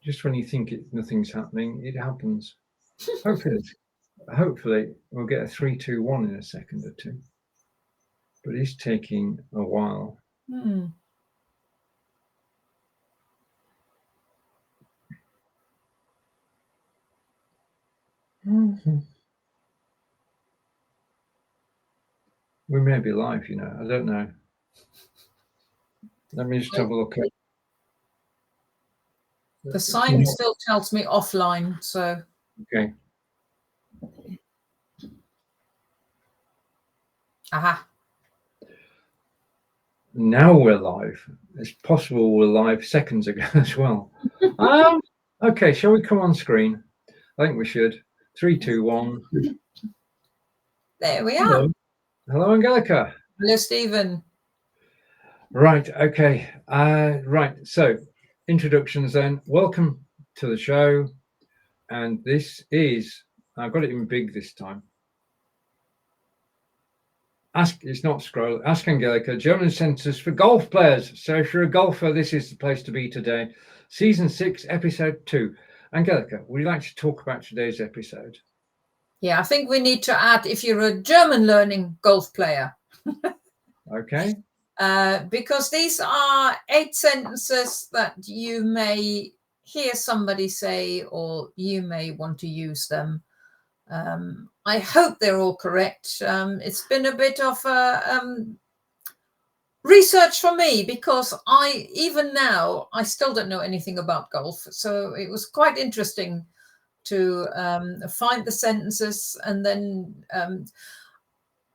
just when you think nothing's happening, it happens. Hopefully we'll get a 3, 2, 1 in a second or two. But it's taking a while. We may be live, you know. I don't know. Let me just have a look at. The sign still tells me offline, so. Okay. Aha. Now we're live. It's possible we're live seconds ago as well. Okay, shall we come on screen? I think we should. 3, 2, 1. There we are. Hello, Angelika. Hello, Stephen. Right, okay. Right, so introductions then. Welcome to the show. And this is, I've got it in big this time. It's not scroll. Ask Angelika, German sentences for golf players. So if you're a golfer, this is the place to be today. Season 6, episode 2. Angelika, would you like to talk about today's episode? Yeah, I think we need to add if you're a German learning golf player. Okay. Because these are 8 sentences that you may hear somebody say, or you may want to use them. I hope they're all correct. It's been a bit of research for me because even now I still don't know anything about golf. So it was quite interesting to find the sentences and then,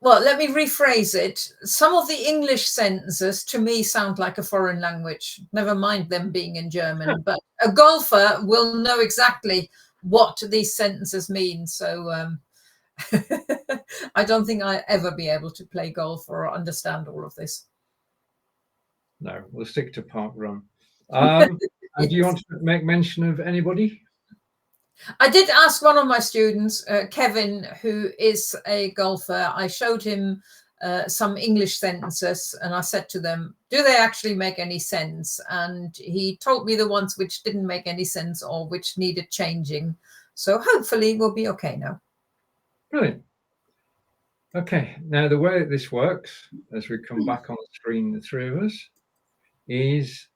well, let me rephrase it. Some of the English sentences to me sound like a foreign language, never mind them being in German, but a golfer will know exactly what these sentences mean. So I don't think I'll ever be able to play golf or understand all of this. No, we'll stick to park run. And do you want to make mention of anybody? I did ask one of my students, Kevin, who is a golfer. I showed him some English sentences and I said to them, do they actually make any sense? And he told me the ones which didn't make any sense or which needed changing. So hopefully we'll be okay now. Brilliant. Okay, now the way this works, as we come back on the screen, the 3 of us, is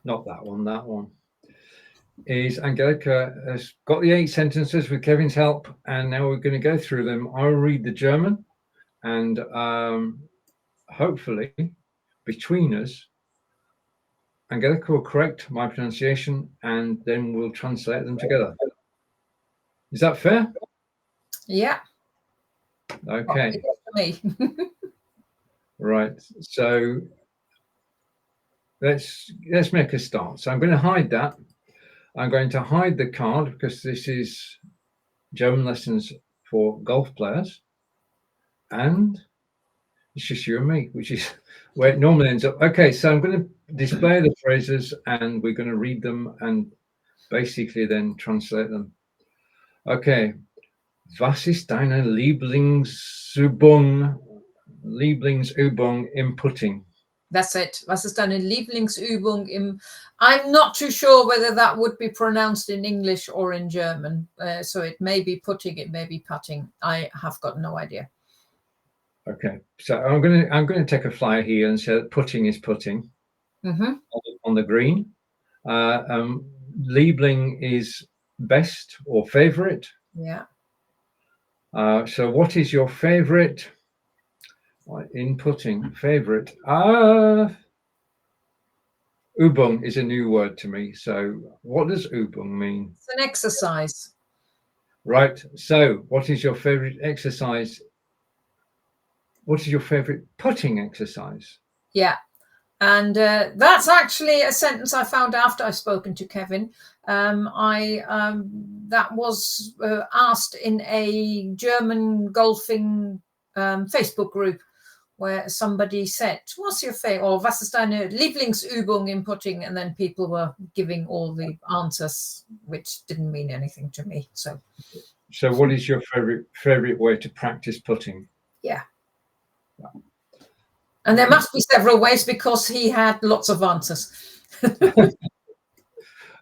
not that one, is Angelika has got the 8 sentences with Kevin's help, and now we're going to go through them. I'll read the German, and hopefully between us, Angelika will correct my pronunciation, and then we'll translate them together. Is that fair? Yeah. Okay. Me. Right. So let's make a start. So I'm going to hide that. I'm going to hide the card because this is German lessons for golf players, and it's just you and me, which is where it normally ends up. Okay, so I'm going to display the phrases and we're going to read them and basically then translate them. Okay. Was ist deine Lieblingsübung im Putting? That's it. Was ist deine Lieblingsübung im... I'm not too sure whether that would be pronounced in English or in German. So it may be putting, it may be putting. I have got no idea. Okay, so I'm going to take a flyer here and say that putting is putting on the green. Liebling is best or favorite. Yeah. So what is your favorite in putting? Favorite? Übung is a new word to me. So what does Übung mean? It's an exercise. Right. So what is your favorite exercise? What is your favorite putting exercise? Yeah. And that's actually a sentence I found after I've spoken to Kevin. That was asked in a German golfing Facebook group where somebody said, what's your favorite, or was ist deine Lieblingsübung in putting? And then people were giving all the answers, which didn't mean anything to me. So what is your favorite way to practice putting? Yeah. And there must be several ways because he had lots of answers.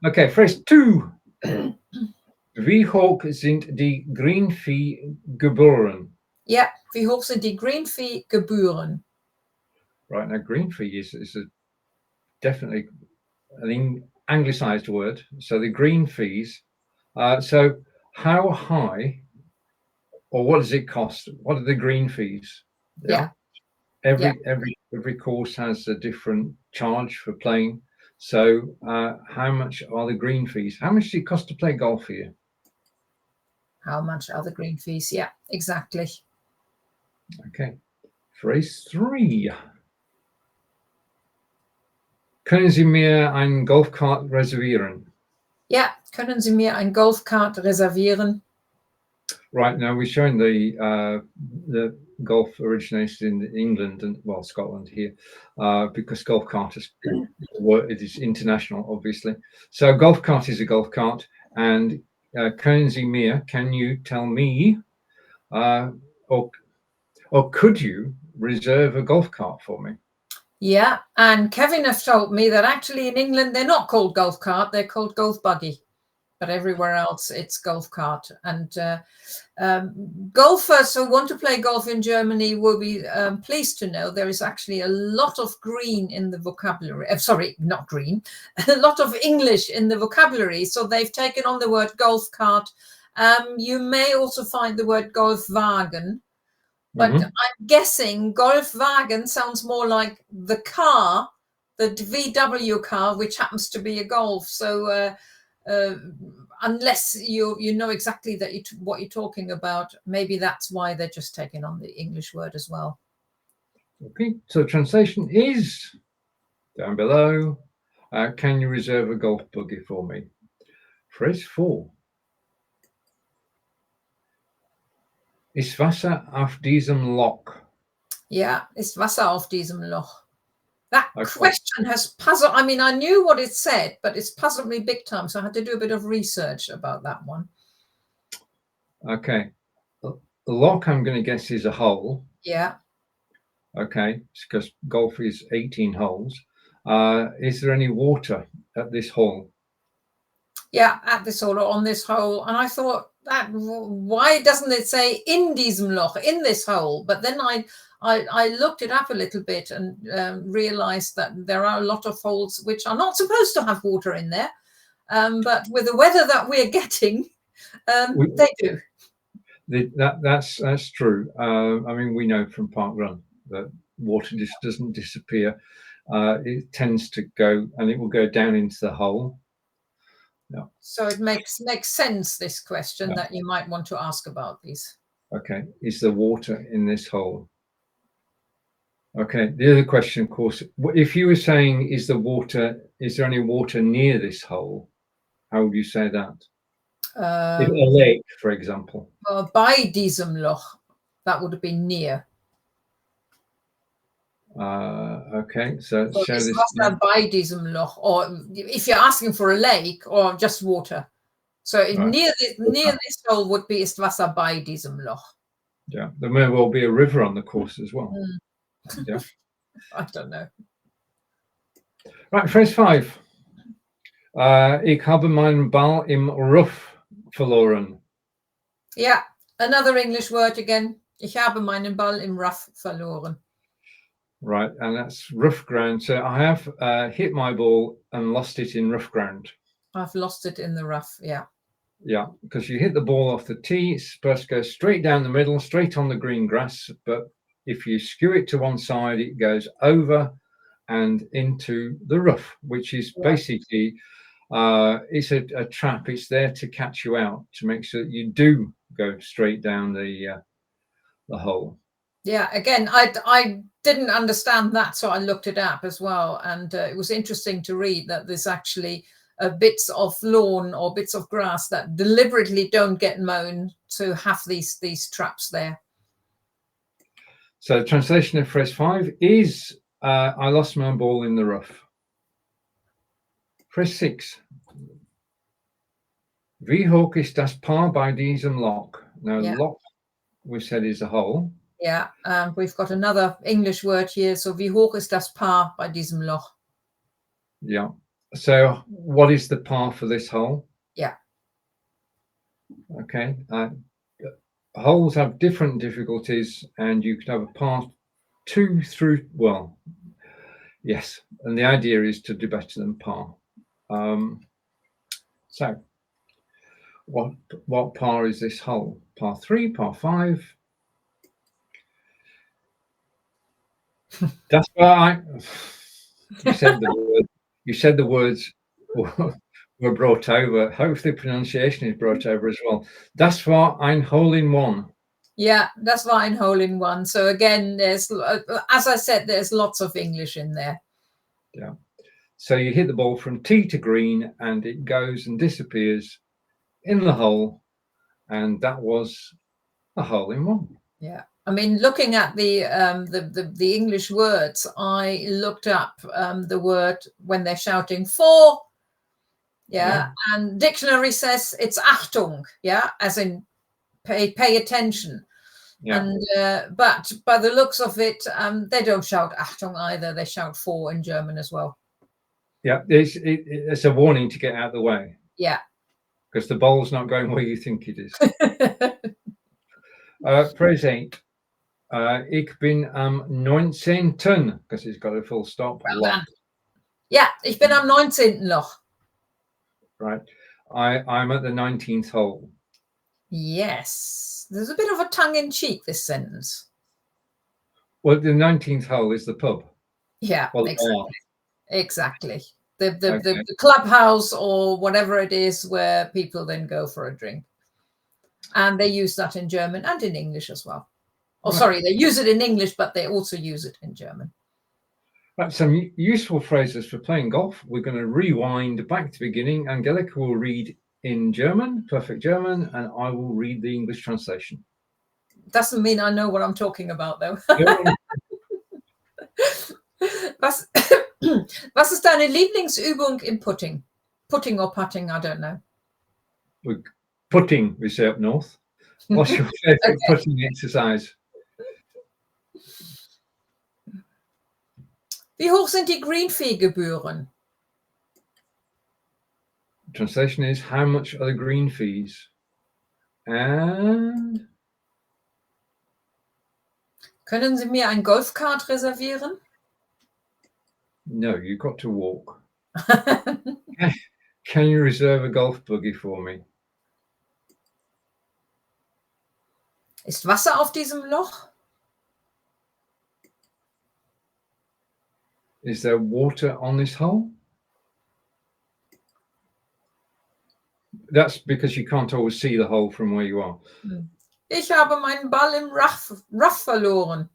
Okay, phrase 2. Wie hoch sind die Greenfee-Gebühren? Ja, wie hoch sind die Greenfee-Gebühren? Right, now Greenfee is definitely an anglicized word. So the green fees. So how high, or what does it cost? What are the green fees? Yeah. Every course has a different charge for playing. So how much are the green fees? How much does it cost to play golf here? How much are the green fees? Yeah, exactly. Okay. Phrase 3. Können Sie mir ein Golfcart reservieren? Ja, können Sie mir ein Golfcart reservieren? Right, now we're showing the golf originated in England and, well, Scotland here, because golf cart is it is international, obviously. So golf cart is a golf cart, and Können Sie mir, can you tell me, or could you reserve a golf cart for me? Yeah, and Kevin has told me that actually in England they're not called golf cart, they're called golf buggy, but everywhere else it's golf cart. And golfers who want to play golf in Germany will be pleased to know there is actually a lot of green in the vocabulary. Sorry, not green, a lot of English in the vocabulary. So they've taken on the word golf cart. You may also find the word Golfwagen. But I'm guessing Golfwagen sounds more like the car, the VW car, which happens to be a Golf. So unless you know exactly that what you're talking about, maybe that's why they're just taking on the English word as well. Okay, so translation is down below. Can you reserve a golf buggy for me? Phrase 4. Ist Wasser auf diesem Loch? Yeah, ist Wasser auf diesem Loch? That Okay. question has puzzled. I mean, I knew what it said, but it's puzzled me big time. So I had to do a bit of research about that one. Okay. The loch, I'm going to guess, is a hole. Yeah. Okay, because golf is 18 holes. Is there any water at this hole? Yeah, at this hole or on this hole. And I thought, that why doesn't it say in diesem Loch, in this hole? But then I looked it up a little bit and realized that there are a lot of holes which are not supposed to have water in there. But with the weather that we're getting, they do. That's true. I mean, we know from Park Run that water just doesn't disappear. It tends to go, and it will go down into the hole. Yeah. So it makes sense, this question, that you might want to ask about these. Okay, is there water in this hole? Okay, the other question, of course, if you were saying, is there any water near this hole? How would you say that? If a lake, for example. Bei diesem Loch, that would have been near. Okay, so show Ist this. Wasser bei diesem Loch, or if you're asking for a lake or just water. So Right. near this hole would be Ist Wasser bei diesem Loch. Yeah, there may well be a river on the course as well. Yeah. I don't know. Right, phrase 5. Ich habe meinen Ball im Rough verloren. Yeah, another English word again. Ich habe meinen Ball im Rough verloren. Right, and that's rough ground. So I have hit my ball and lost it in rough ground. I've lost it in the rough, yeah. Yeah, because you hit the ball off the tee, it's supposed to go straight down the middle, straight on the green grass. But if you skew it to one side, it goes over and into the rough, which is basically, it's a trap. It's there to catch you out, to make sure that you do go straight down the hole. Yeah, again, I didn't understand that, so I looked it up as well. And it was interesting to read that there's actually bits of lawn or bits of grass that deliberately don't get mown to have these traps there. So the translation of phrase 5 is, I lost my ball in the rough. Phrase 6. Wie hoch ist das Paar bei diesem Loch? Now, Loch, we said, is a hole. Yeah, we've got another English word here. So wie hoch ist das Paar bei diesem Loch? Yeah. So what is the par for this hole? Yeah. Okay. Holes have different difficulties, and you could have a par 2 through, well, yes, and the idea is to do better than par. So what par is this hole? Par 3, par 5? That's why you said the words were brought over. Hopefully pronunciation is brought over as well. Das war ein hole in one. Yeah, that's why ein hole in one. So again, there's, as I said, there's lots of English in there. Yeah. So you hit the ball from tee to green, and it goes and disappears in the hole, and that was a hole in one. Yeah. I mean, looking at the English words, I looked up the word when they're shouting for, yeah, and dictionary says it's Achtung, yeah, as in pay attention. Yeah. And but by the looks of it, they don't shout Achtung either. They shout for in German as well. Yeah, it's a warning to get out of the way. Yeah. Because the ball's not going where you think it is. Phrase 8. Ich bin am 19. Because it's got a full stop. Well done. Yeah, ich bin am 19. Loch. Right. I'm at the 19th hole. Yes. There's a bit of a tongue-in-cheek, this sentence. Well, the 19th hole is the pub. Yeah, well, exactly. The clubhouse or whatever it is where people then go for a drink. And they use that in German and in English as well. Oh, sorry, they use it in English, but they also use it in German. Right, some useful phrases for playing golf. We're going to rewind back to the beginning. Angelika will read in German, perfect German, and I will read the English translation. Doesn't mean I know what I'm talking about, though. Was ist deine Lieblingsübung im Putting? Putting or putting, I don't know. Putting, we say up north. What's your favorite putting exercise? Wie hoch sind die Greenfee-Gebühren? Translation is, how much are the green fees? And Können Sie mir ein Golfcart reservieren? No, you've got to walk. Can you reserve a golf buggy for me? Ist Wasser auf diesem Loch? Is there water on this hole? That's because you can't always see the hole from where you are. Ich habe meinen Ball im Rough verloren.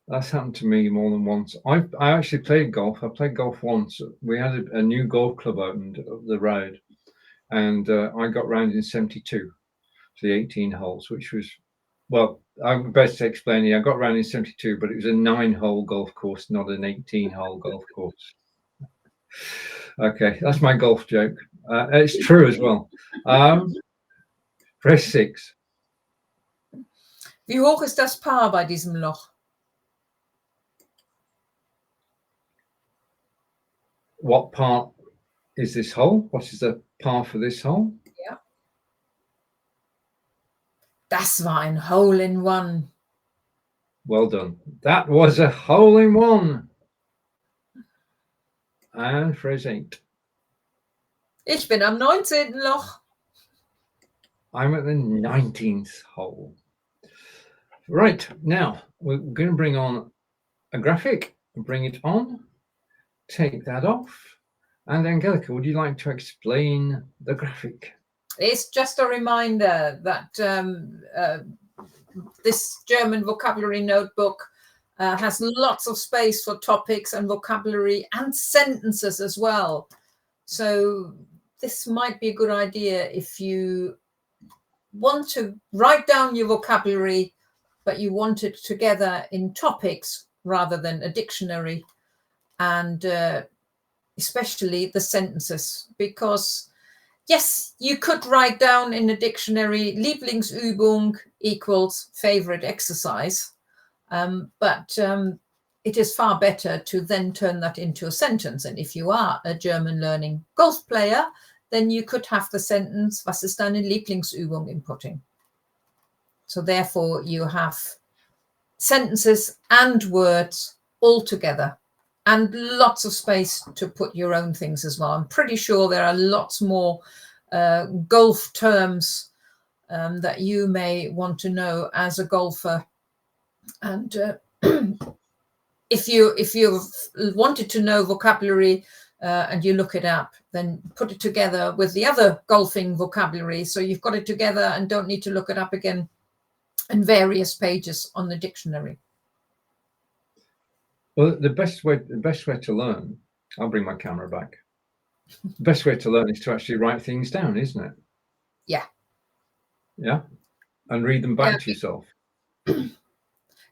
That's happened to me more than once. I actually played golf. I played golf once. We had a new golf club opened up the road, and I got round in 72 to the 18 holes, which was, well, I'm best to explain it. I got round in 72, but it was a 9-hole golf course, not an 18-hole golf course. Okay, that's my golf joke. It's true as well. Press 6. Wie hoch ist das Paar bei diesem Loch? What part is this hole? What is the par for this hole? Yeah. Das war ein hole in one. Well done. That was a hole in one. And phrase 8. Ich bin am 19. Loch. I'm at the 19th hole. Right, now we're going to bring on a graphic. Bring it on. Take that off. And Angelika, would you like to explain the graphic? It's just a reminder that this German vocabulary notebook has lots of space for topics and vocabulary and sentences as well. So this might be a good idea if you want to write down your vocabulary, but you want it together in topics rather than a dictionary, and especially the sentences, because yes, you could write down in a dictionary Lieblingsübung equals favorite exercise, but it is far better to then turn that into a sentence. And if you are a German learning golf player, then you could have the sentence, was ist deine Lieblingsübung inputting? So therefore you have sentences and words all together, and lots of space to put your own things as well. I'm pretty sure there are lots more golf terms that you may want to know as a golfer. And if you wanted to know vocabulary and you look it up, then put it together with the other golfing vocabulary. So you've got it together and don't need to look it up again in various pages on the dictionary. Well, the best way to learn, I'll bring my camera back. The best way to learn is to actually write things down, isn't it? Yeah. Yeah. And read them back to yourself.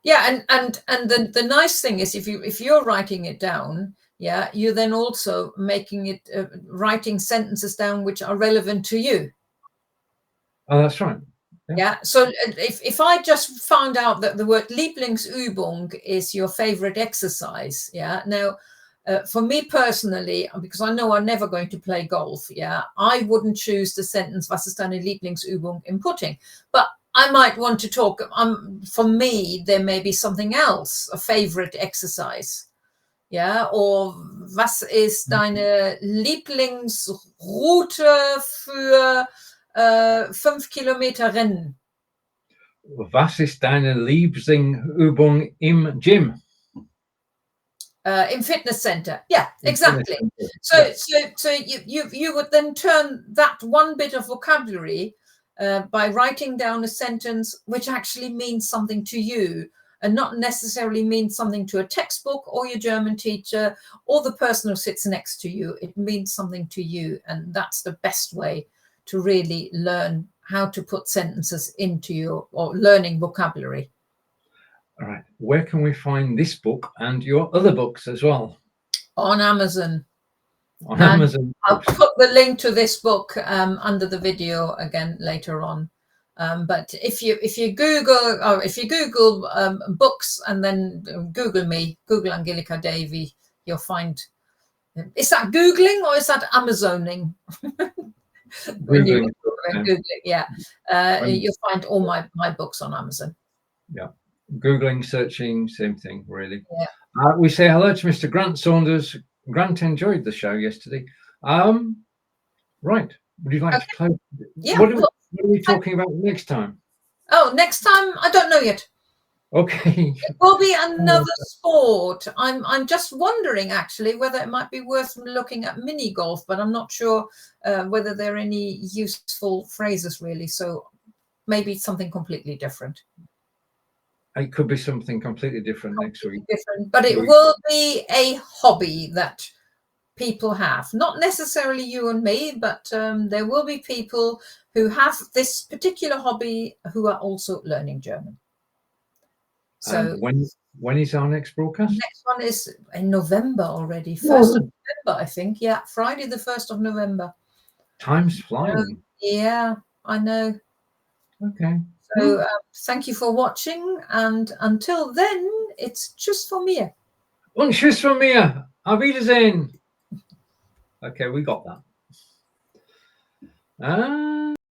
Yeah, and the nice thing is if you're writing it down, yeah, you're then also making it writing sentences down which are relevant to you. Oh, that's right. Yeah. So if I just found out that the word Lieblingsübung is your favorite exercise, yeah. Now, for me personally, because I know I'm never going to play golf, yeah, I wouldn't choose the sentence "Was ist deine Lieblingsübung im Putting?" But I might want to talk. For me, there may be something else, a favorite exercise, yeah, or was ist deine Lieblingsroute für 5 Kilometer Rennen? Was ist deine Lieblingsübung im Gym? Im Fitness center. Yeah, exactly. So you would then turn that one bit of vocabulary by writing down a sentence which actually means something to you and not necessarily means something to a textbook or your German teacher or the person who sits next to you. It means something to you, and that's the best way to really learn how to put sentences into your or learning vocabulary. All right. Where can we find this book and your other books as well? On Amazon. On Amazon. I'll put the link to this book under the video again later on. But if you Google books and then Google Angelika Davey, you'll find. Is that Googling or is that Amazoning? Googling, yeah. You'll find all my books on Amazon. Yeah. Googling, searching, same thing, really. Yeah. We say hello to Mr. Grant Saunders. Grant enjoyed the show yesterday. Right. Would you like to close? Yeah. What are we talking about next time? Oh, next time, I don't know yet. Okay. It will be another sport. I'm just wondering actually whether it might be worth looking at mini golf, but I'm not sure whether there are any useful phrases really. So maybe something completely different. It could be something completely different next week. Different, but it will be a hobby that people have. Not necessarily you and me, but there will be people who have this particular hobby who are also learning German. So when is our next broadcast? Next one is in November already. 1st of November, I think. Yeah, Friday the 1st of November. Time's flying. Yeah, I know. Okay. So thank you for watching, and until then, it's Tschüss von mir. Und Tschüss von mir. Auf Wiedersehen. Okay, we got that.